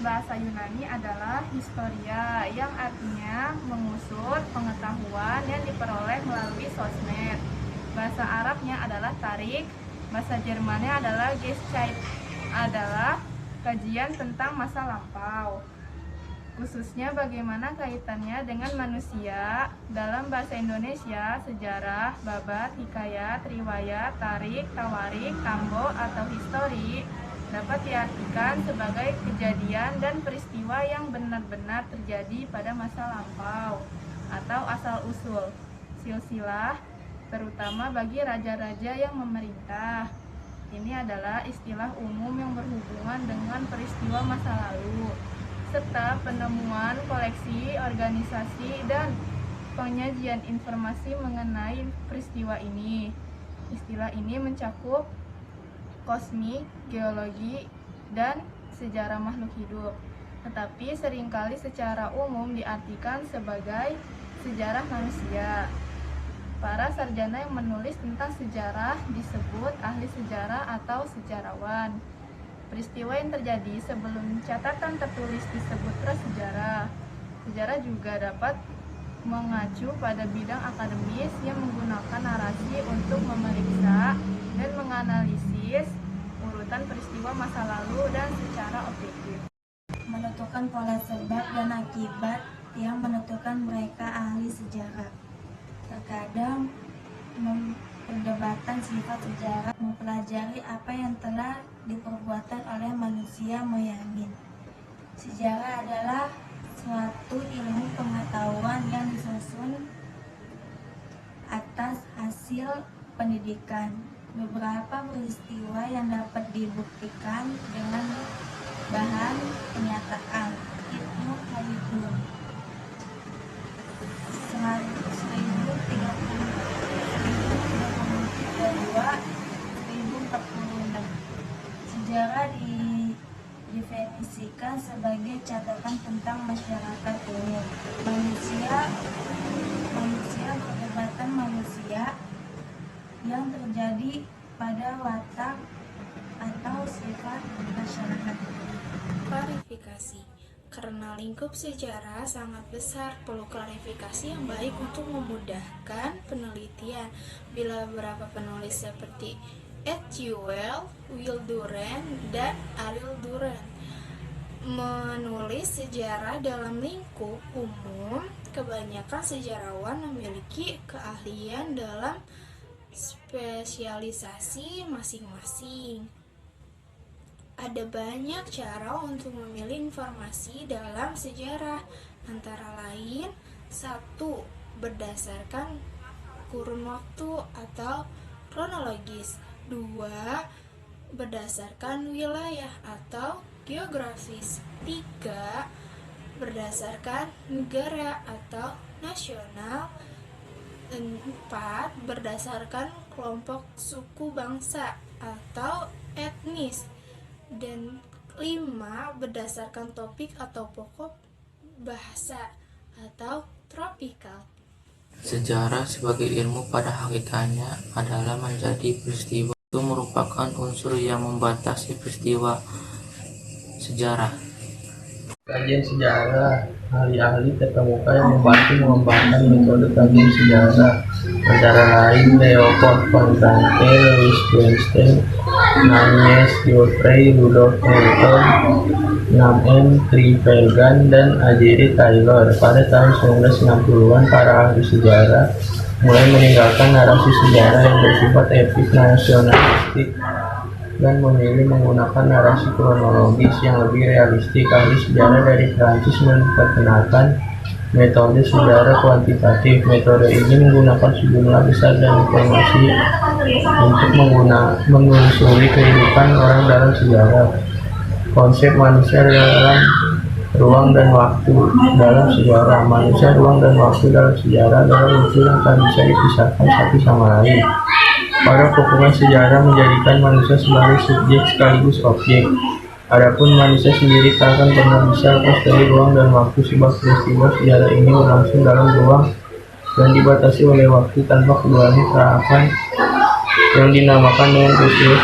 bahasa Yunani adalah historia, yang artinya mengusut pengetahuan yang diperoleh melalui sosmed. Bahasa Arabnya adalah tarik, bahasa Jermannya adalah Geschichte, adalah kajian tentang masa lampau. Khususnya bagaimana kaitannya dengan manusia. Dalam bahasa Indonesia, sejarah, babat, hikayat, riwayat, tarik, tawarik, tambo, atau histori dapat diartikan sebagai kejadian dan peristiwa yang benar-benar terjadi pada masa lampau atau asal-usul silsilah, terutama bagi raja-raja yang memerintah. Ini adalah istilah umum yang berhubungan dengan peristiwa masa lalu, serta penemuan, koleksi, organisasi, dan penyajian informasi mengenai peristiwa ini. Istilah ini mencakup kosmik, geologi, dan sejarah makhluk hidup, tetapi seringkali secara umum diartikan sebagai sejarah manusia. Para sarjana yang menulis tentang sejarah disebut ahli sejarah atau sejarawan. Peristiwa yang terjadi sebelum catatan tertulis disebut prasejarah. Sejarah juga dapat mengacu pada bidang akademis yang menggunakan narasi untuk memeriksa dan menganalisis urutan peristiwa masa lalu dan secara objektif. Menentukan pola sebab dan akibat yang menentukan mereka ahli sejarah. Terkadang perdebatan sifat sejarah mempelajari apa yang telah diperbuatkan oleh manusia moyangin. Sejarah adalah suatu ilmu pengetahuan yang disusun atas hasil pendidikan. Beberapa peristiwa yang dapat dibuktikan dengan bahan penyataan. Ibnu Khaldun 1046. Sejarah didefinisikan sebagai catatan tentang masyarakat umum. Manusia perdebatan manusia yang terjadi pada watak atau sifat masyarakat. Klarifikasi. Karena lingkup sejarah sangat besar, perlu klarifikasi yang baik untuk memudahkan penelitian. Bila beberapa penulis seperti Ewell, Will Durant, dan Ariel Durant menulis sejarah dalam lingkup umum, kebanyakan sejarawan memiliki keahlian dalam spesialisasi masing-masing. Ada banyak cara untuk memilih informasi dalam sejarah, antara lain 1. Berdasarkan kurun waktu atau kronologis. 2. Berdasarkan wilayah atau geografis. 3. Berdasarkan negara atau nasional. 4. Berdasarkan kelompok suku bangsa atau etnis. Dan 5. Berdasarkan topik atau pokok bahasa atau tropikal. Sejarah sebagai ilmu pada hakikatnya adalah menjadi peristiwa. Itu merupakan unsur yang membatasi peristiwa sejarah. Kajian sejarah, ahli-ahli terkemuka yang membantu mengembangkan metode kajian sejarah, antara lain Leopold von Ranke, Louis Bernstein, Agnes Geoffrey, Rudolf Hamilton, 6M Tripelgan, dan Ajiri Taylor. Pada tahun 1960-an, para ahli sejarah mulai meninggalkan narasi sejarah yang bersifat epik nasionalistik dan memilih menggunakan narasi kronologis yang lebih realistik. Ahli sejarah dari Prancis memperkenalkan metode sejarah kuantitatif. Metode ini menggunakan sejumlah besar dan informasi untuk menelusuri kehidupan orang dalam sejarah. Konsep manusia dalam ruang dan waktu dalam sejarah. Manusia, ruang, dan waktu dalam sejarah adalah unsur yang tak bisa dipisahkan satu sama lain. Pada pokoknya sejarah menjadikan manusia sebagai subjek sekaligus objek. Adapun manusia sendiri tak akan pernah bisa lepas dari ruang dan waktu, sebab peristiwa sejarah ini berlangsung dalam ruang dan dibatasi oleh waktu tanpa keduanya tak akan yang dinamakan dengan peristiwa